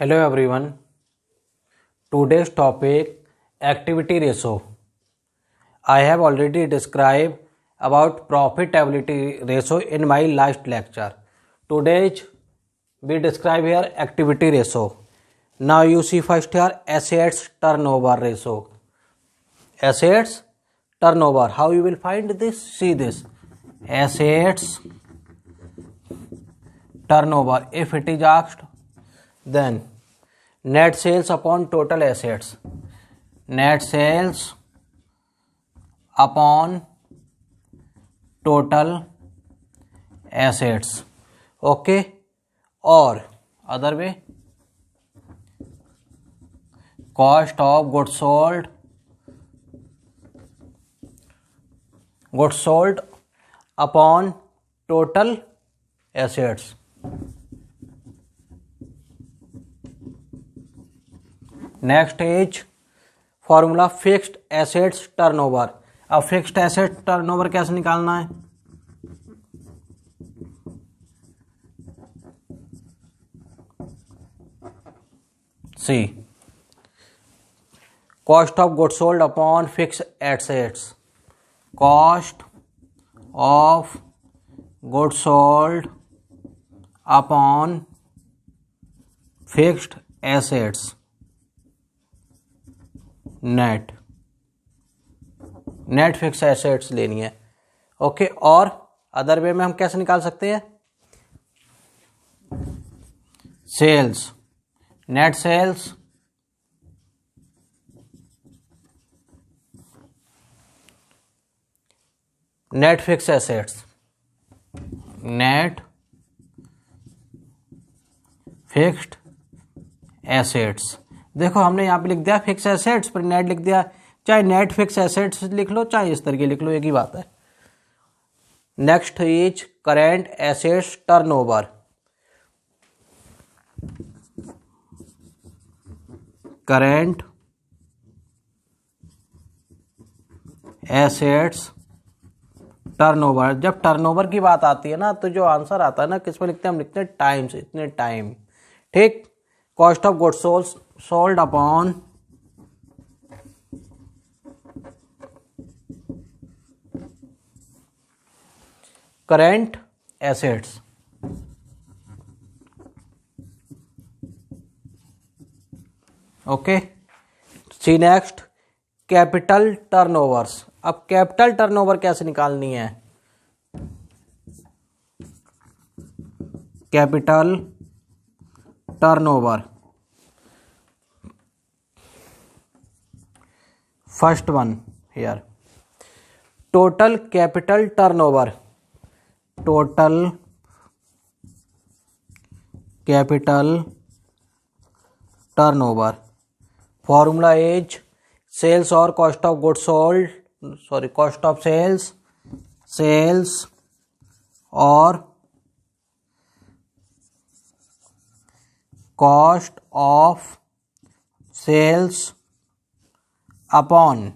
Hello everyone. Today's topic activity ratio. I have already described about profitability ratio in my last lecture. Today we describe here activity ratio. Now you see first here assets turnover ratio. Assets turnover. How you will find this? See this. Assets turnover. If it is asked, then net sales upon total assets. Net sales upon total assets. Okay. Or other way, cost of goods sold upon total assets. Next is formula fixed assets turnover. अब fixed asset turnover कैसे निकालना है? See cost of goods sold upon fixed assets. Cost of goods sold upon fixed assets. Net fix assets लेनी है. Okay. और other way में हम कैसे निकाल सकते हैं? Sales, net sales net fix assets. Net fixed assets. देखो हमने यहाँ पे लिख दिया फिक्स एसेट्स पर नेट लिख दिया. चाहे नेट फिक्स एसेट्स लिख लो चाहे इस तरीके लिख लो, एक ही बात है. Next is current assets turnover. Current assets turnover. जब टर्नओवर की बात आती है ना तो जो आंसर आता है ना किस में लिखते हैं? हम लिखते हैं टाइम्स. इतने टाइम. ठीक. Cost of goods sold upon current assets. Okay. See next capital turnovers. अब कैपिटल टर्नओवर कैसे निकालनी है? Capital turnover. First one here total capital turnover. Total capital turnover. Formula is sales और cost of goods sold. Sorry, cost of sales और cost of sales upon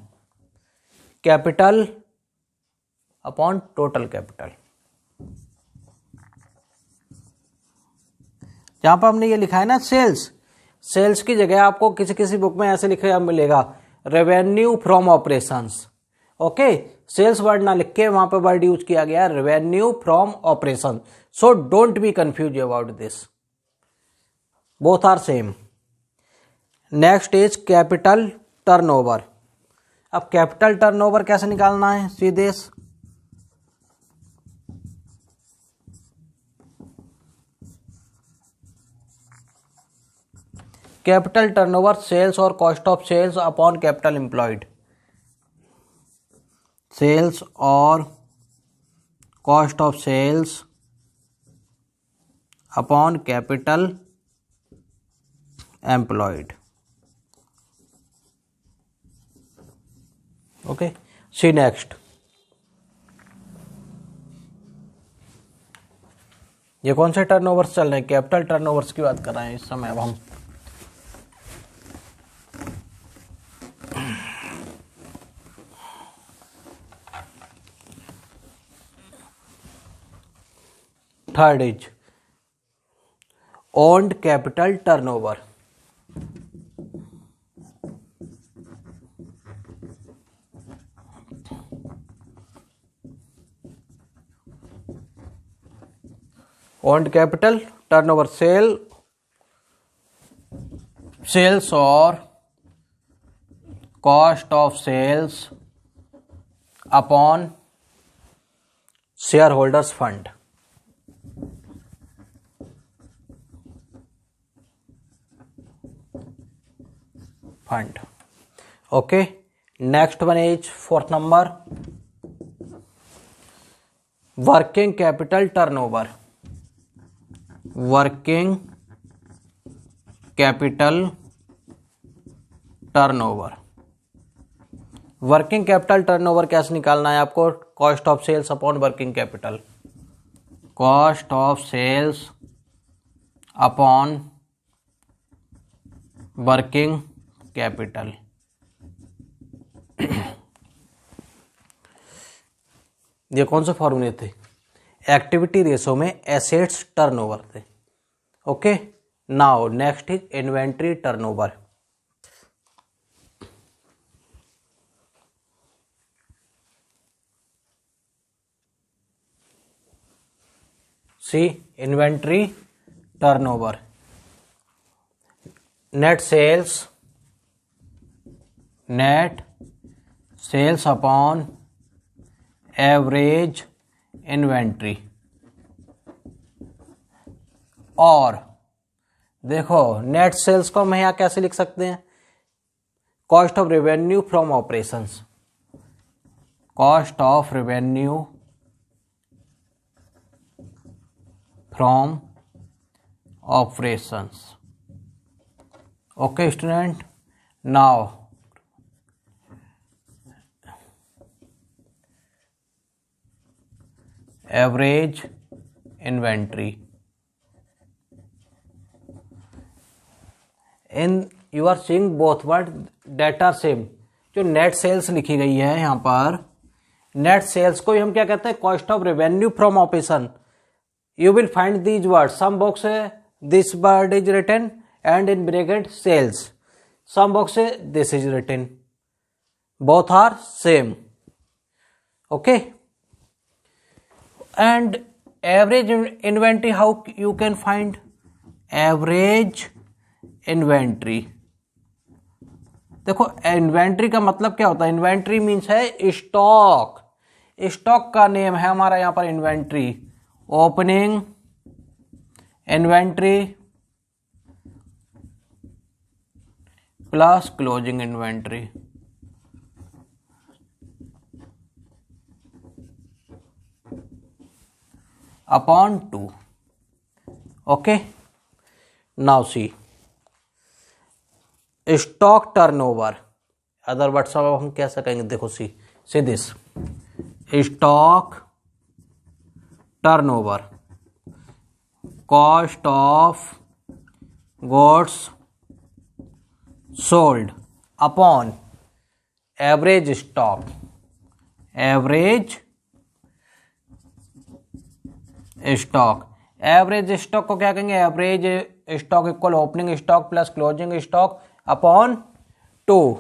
capital upon total capital. जहां पर हमने ये लिखा है ना सेल्स की जगह आपको किसी किसी बुक में ऐसे लिखे मिलेगा revenue from operations. Okay. Sales word ना लिख के वहां पे वर्ड यूज किया गया revenue from operation. So don't be confuse about this. Both are same. Next is capital turnover. अब कैपिटल टर्नओवर कैसे निकालना है? सीधे कैपिटल टर्नओवर सेल्स और cost of sales upon capital employed. Sales और cost of sales upon capital employed. Okay. See next. ये कौन से टर्नओवर्स चल रहे हैं? कैपिटल टर्नओवर्स की बात कर रहे हैं इस समय. अब हम third is owned capital turnover. owned capital turnover, sales or cost of sales upon shareholders fund. Okay, next one is fourth number, working capital turnover. Working capital turnover. Working capital turnover कैसे निकालना है आपको? Cost of sales upon working capital, cost of sales upon working capital. ये कौन से फॉर्मूले थे? Activity ratio में एसेट्स टर्नओवर थे। Okay, now next is inventory turnover. See inventory turnover, net sales upon average inventory. और देखो नेट सेल्स को हम यहां कैसे लिख सकते हैं? Cost of revenue from operations, cost of revenue from operations. Okay student, now average inventory. In you are seeing both word that are same. जो नेट सेल्स लिखी गई है यहां पर, नेट सेल्स को हम क्या कहते हैं? Cost of revenue from operation. You will find these word, some box है this word is written and in bracket sales, some box है this is written, both are same. Okay, and average inventory, how you can find average inventory? देखो inventory का मतलब क्या होता है? Inventory means है stock. Stock का name है हमारा यहां पर inventory. Opening inventory plus closing inventory. upon 2. Okay, now see stock turnover, other word सब हम कैसे कहेंगे? देखो see this stock turnover, cost of goods sold upon average stock, average stock. Average stock को क्या कहेंगे? Average stock equal opening stock plus closing stock upon 2।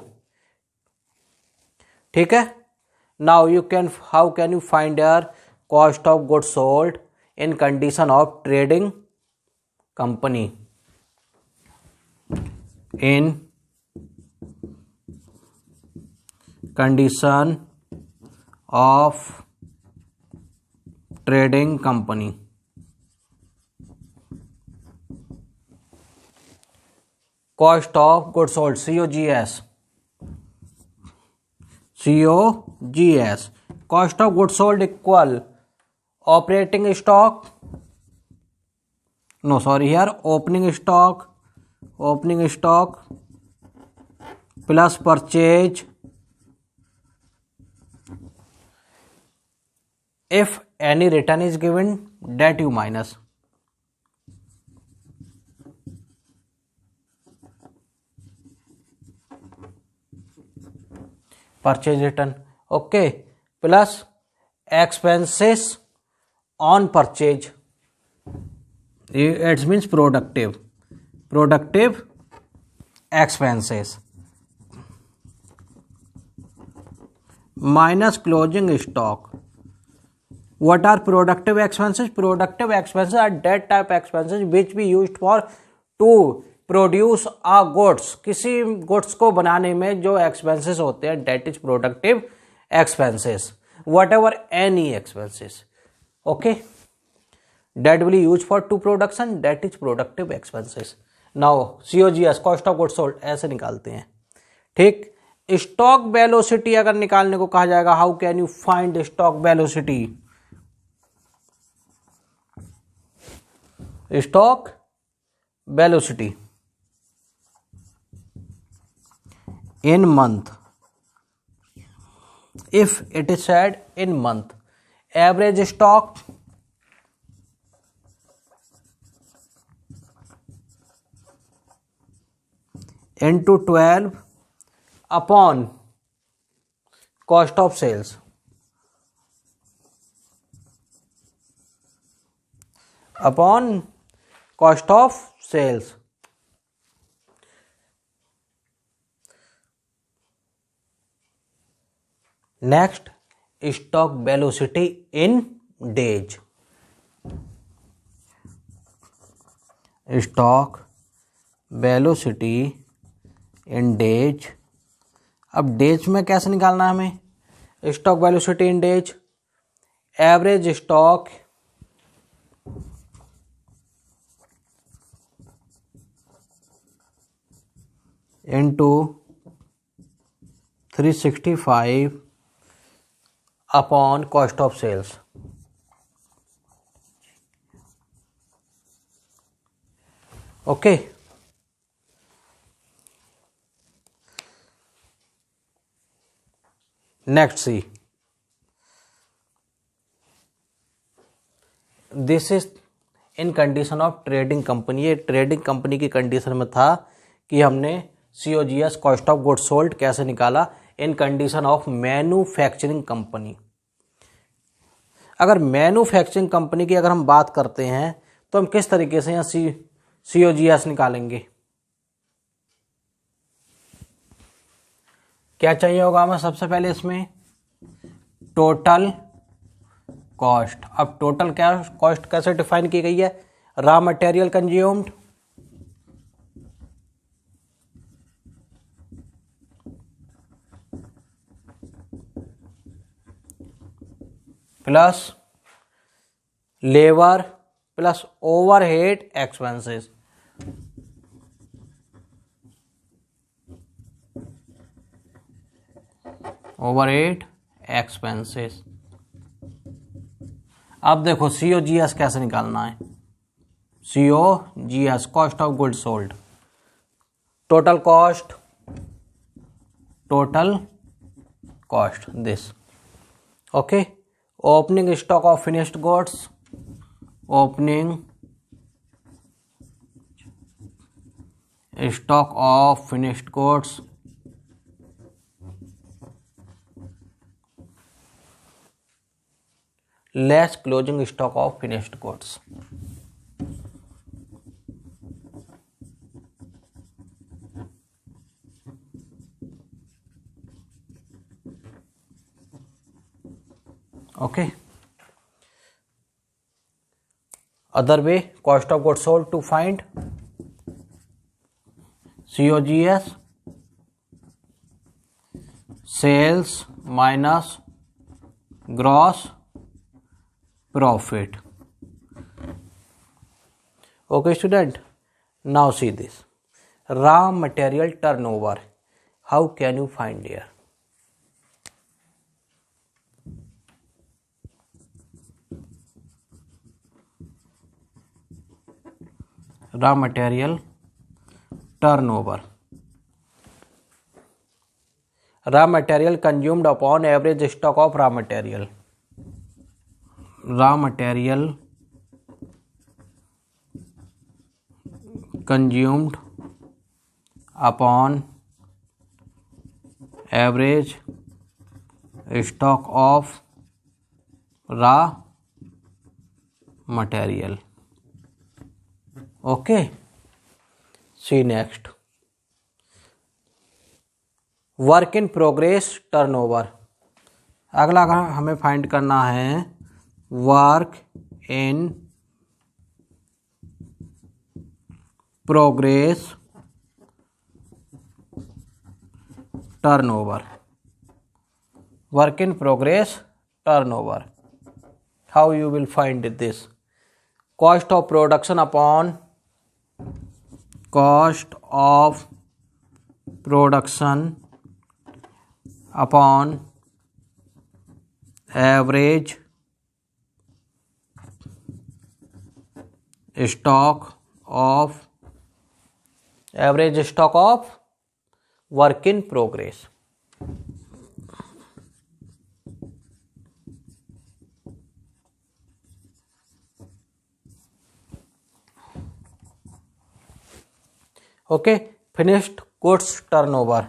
ठीक है, now how can you find your cost of goods sold in condition of trading company? In condition of trading company, cost of goods sold, COGS, cost of goods sold equal operating stock, no sorry here opening stock plus purchase. If any return is given, that you minus. Purchase return, okay, plus expenses on purchase. It means productive expenses minus closing stock, What are productive expenses? Productive expenses are that type expenses which we used for to produce a goods. किसी goods को बनाने में जो expenses होते हैं that is productive expenses. Whatever any expenses, okay, that will be used for to production, that is productive expenses. Now COGS cost of goods sold ऐसे निकालते हैं, ठीक. स्टॉक वेलोसिटी अगर निकालने को कहा जाएगा, how can you find stock velocity? Stock velocity in month, if it is said in month, average stock into 12 upon cost of sales, upon cost of sales. Next, stock velocity in days. Stock velocity in days. अब days में कैसे निकालना है हमें? Stock velocity in days, average stock into 365 upon cost of sales. Okay, next see, this is in condition of trading company. ये trading company की condition में था कि हमने COGS cost of goods sold कैसे निकाला in condition of manufacturing company. अगर manufacturing company की अगर हम बात करते हैं तो हम किस तरीके से यहाँ COGS निकालेंगे? क्या चाहिए होगा हमें सबसे पहले इसमें? Total cost. अब टोटल क्या कॉस्ट कैसे डिफाइन की गई है? Raw material consumed plus labour plus overhead expenses. Overhead expenses. अब देखो COGS कैसे निकालना है? COGS cost of goods sold, total cost, total cost this. Okay, opening stock of finished goods, opening stock of finished goods less closing stock of finished goods. Okay, other way, cost of goods sold to find COGS, sales minus gross profit. Okay student, now see this raw material turnover. How can you find here? raw material turnover. Raw material consumed upon average stock of raw material. Raw material consumed upon average stock of raw material. Okay, see next, work in progress turnover. अगला हमें find करना है work in progress turnover. Work in progress turnover. How you will find this? Cost of production upon cost of production upon average stock of work in progress. Okay, finished goods turnover.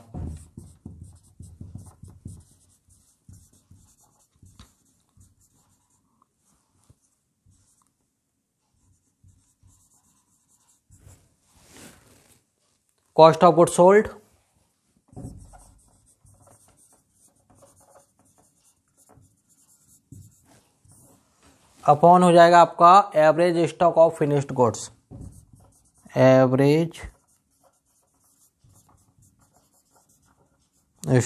Cost of goods sold, upon हो जाएगा आपका average stock of finished goods. Average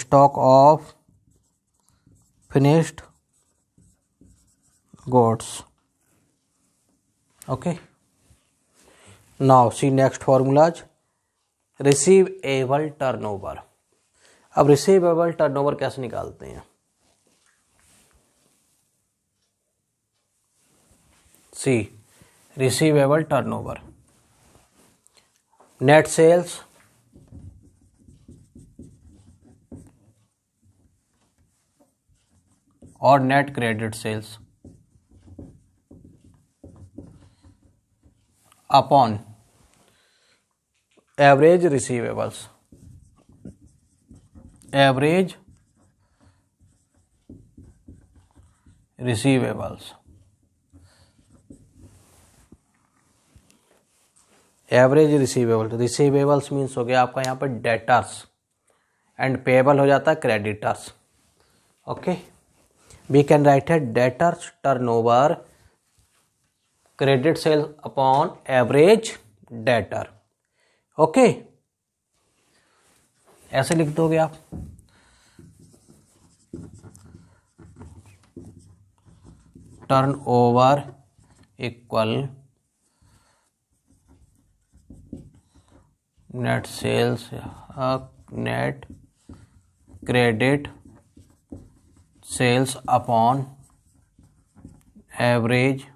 stock of finished goods. Okay, now see next formulas. Receivable turnover. अब receivable turnover कैसे निकालते हैं? See receivable turnover, net sales और net credit sales upon average receivables. Average receivables, average receivables means हो गया आपका यहाँ पर डेटर्स एंड पेएबल हो जाता है creditors. Okay, we can write है debtors turnover credit sale upon average debtor. Okay, ऐसे लिख दोगे आप. Turnover equal net sales net credit sales upon average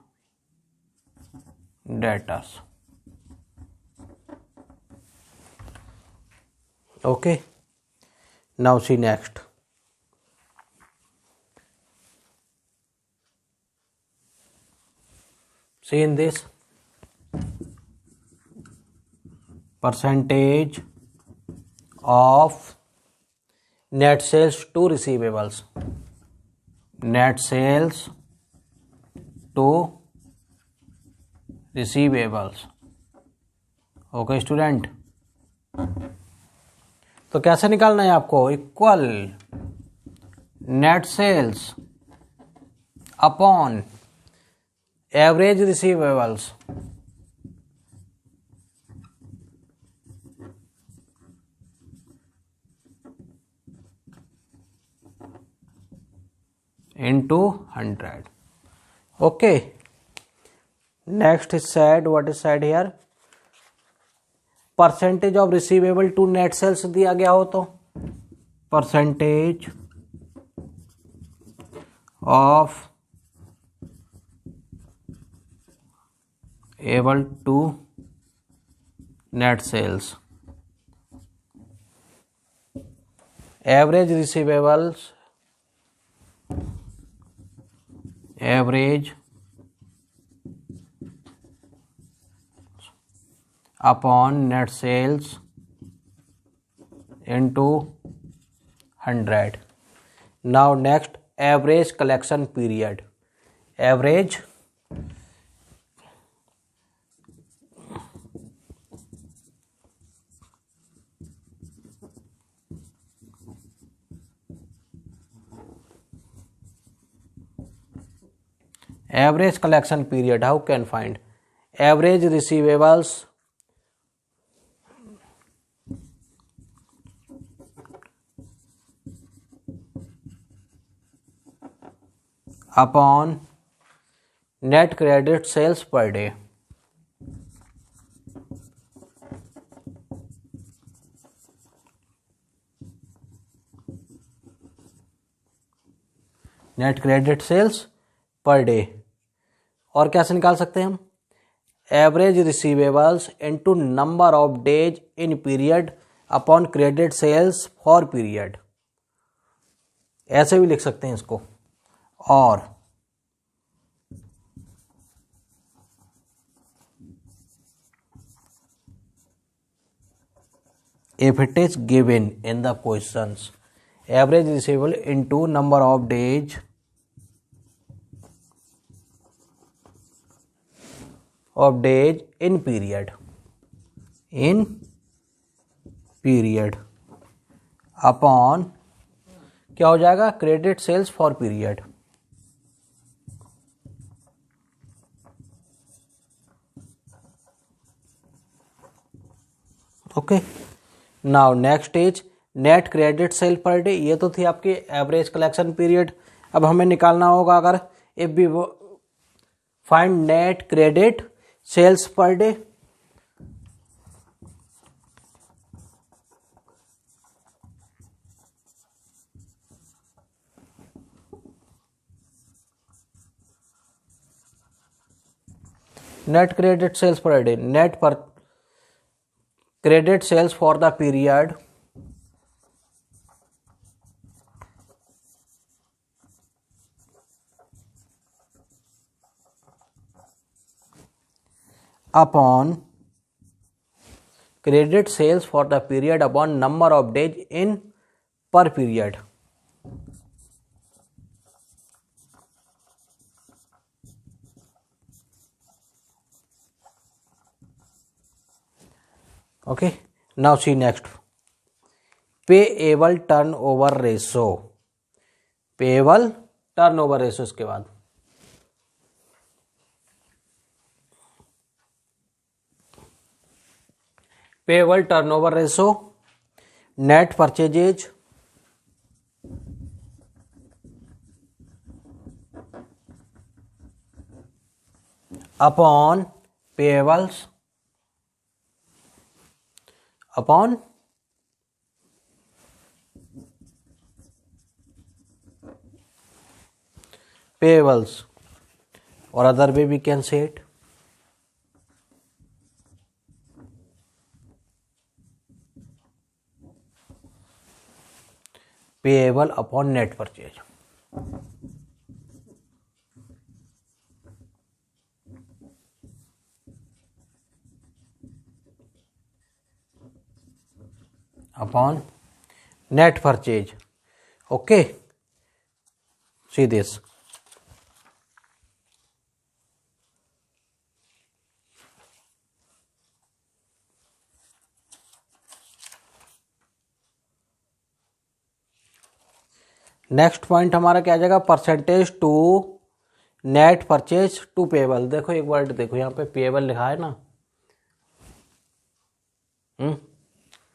debtors. Okay, now see next. See in this percentage of net sales to receivables. Net sales to receivables. Okay student, तो कैसे निकालना है आपको? Equal net sales upon average receivables into 100. Okay, next is said, what is said here? Percentage of receivable to net sales दिया गया हो तो percentage of able to net sales. Average receivables, average upon net sales into 100. Now next, average collection period. Average Average collection period, how can find? Average receivables upon net credit sales per day. Net credit sales per day. और कैसे निकाल सकते हैं हम? Average receivables into number of days in period upon credit sales for period, ऐसे भी लिख सकते हैं इसको। और if it is given in the questions, average receivable into number of days in period upon क्या हो जाएगा? Credit sales for period. Okay, now next is net credit sale per day. ये तो थी आपकी एवरेज कलेक्शन पीरियड। अब हमें निकालना होगा, अगर if we find net credit sales per day, net credit sales per day, net per credit sales for the period upon credit sales for the period upon number of days in per period। Okay, now see next, payable turnover ratio। payable turnover ratio इसके बाद payable turnover ratio net purchases upon payables upon payables, or other way we can say it, payable upon net purchase। upon net purchase। okay, see this, next point हमारा क्या आ जाएगा? Percentage to net purchase to payable. देखो एक word देखो, यहाँ पे payable लिखा है ना,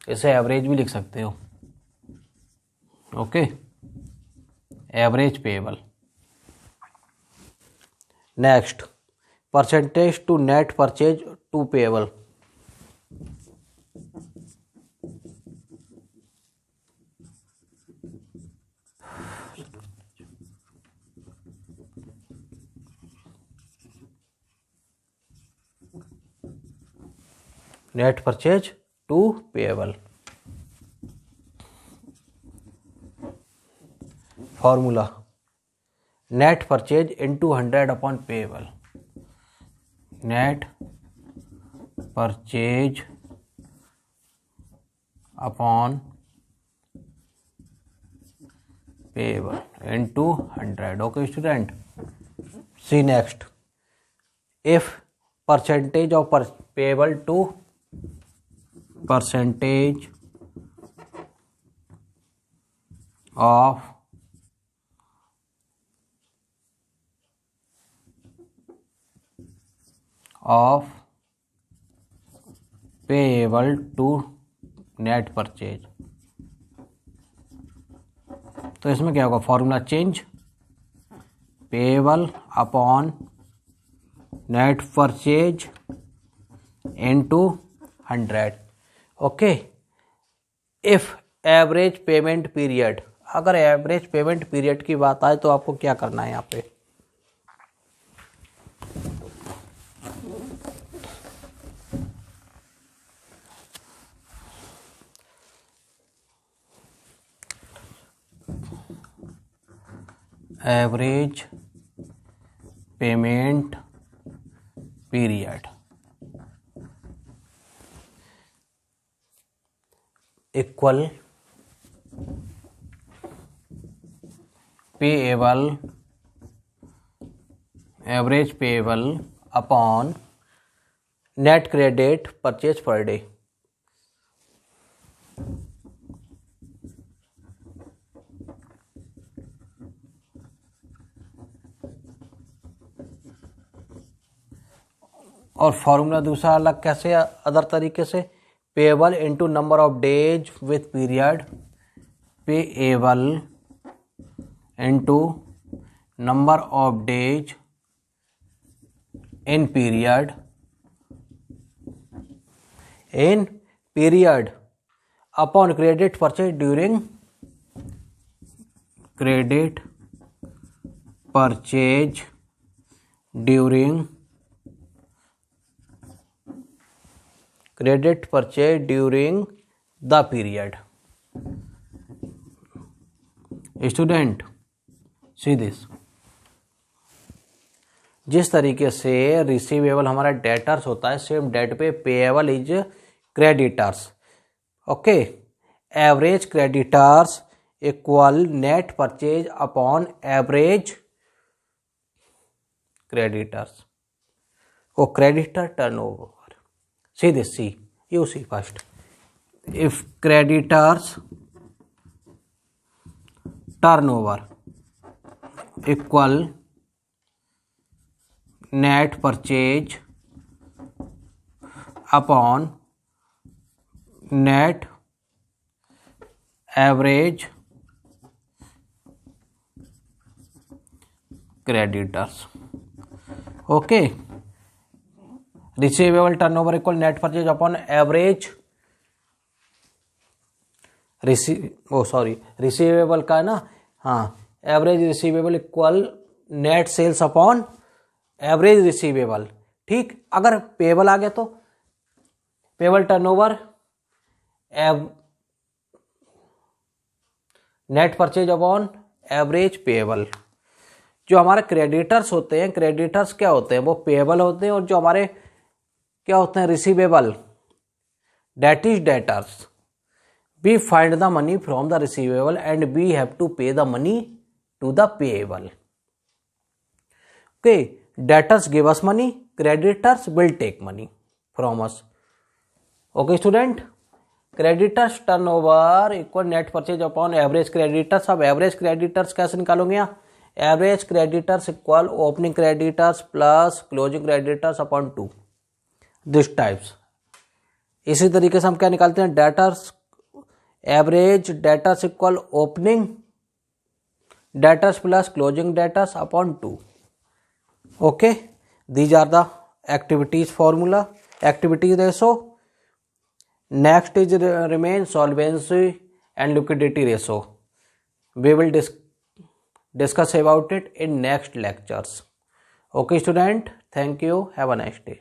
इसे एवरेज भी लिख सकते हो। Okay, average payable. Next, percentage to net purchase to payable. Net purchase to payable. Formula net purchase into 100 upon payable. Net purchase upon payable into 100। Okay student, see next, if percentage of payable to percentage of of payable to net purchase। तो इसमें क्या होगा, formula change, payable upon net purchase into 100। Okay, if average payment period, अगर average payment period की बात आए तो आपको क्या करना है यहाँ पे, average payment period equal payable, average payable upon net credit purchase पर डे। और फॉर्मूला दूसरा अलग कैसे, अदर तरीके से, payable into number of days with period, payable into number of days in period upon credit purchase during credit purchase during the period। Student see this, जिस तरीके से रिसीवेबल हमारा डेटर्स होता है, सेम डेट पे payable is creditors. Okay, average creditors equal net purchase upon average creditors. Oh creditor turnover, see this, you see first, if creditors turnover equal net purchase upon net average creditors। okay, receivable turnover equal net purchase upon average receivable का है ना, हाँ, average receivable equal net sales upon average receivable. ठीक, अगर payable आ गया तो payable turnover net purchase upon average payable. जो हमारे क्रेडिटर्स होते हैं, क्रेडिटर्स क्या होते हैं, वो पेएबल होते हैं, और जो हमारे क्या होते हैं, receivable, debt is debtors. We find the money from the receivable and we have to pay the money to the payable. Okay, debtors give us money, creditors will take money from us. Okay student, creditors turnover equal net purchase upon average creditors. अब average creditors कैसे निकालोगे यहाँ, average creditors equal opening creditors plus closing creditors upon 2, this types. इसी तरीके से हम क्या निकालते हैं, debtors, average debtors equal opening debtors plus closing debtors upon 2। Okay, these are the activities formula, activities ratio. Next is remain solvency and liquidity ratio. We will discuss about it in next lectures। Okay student, thank you, have a nice day।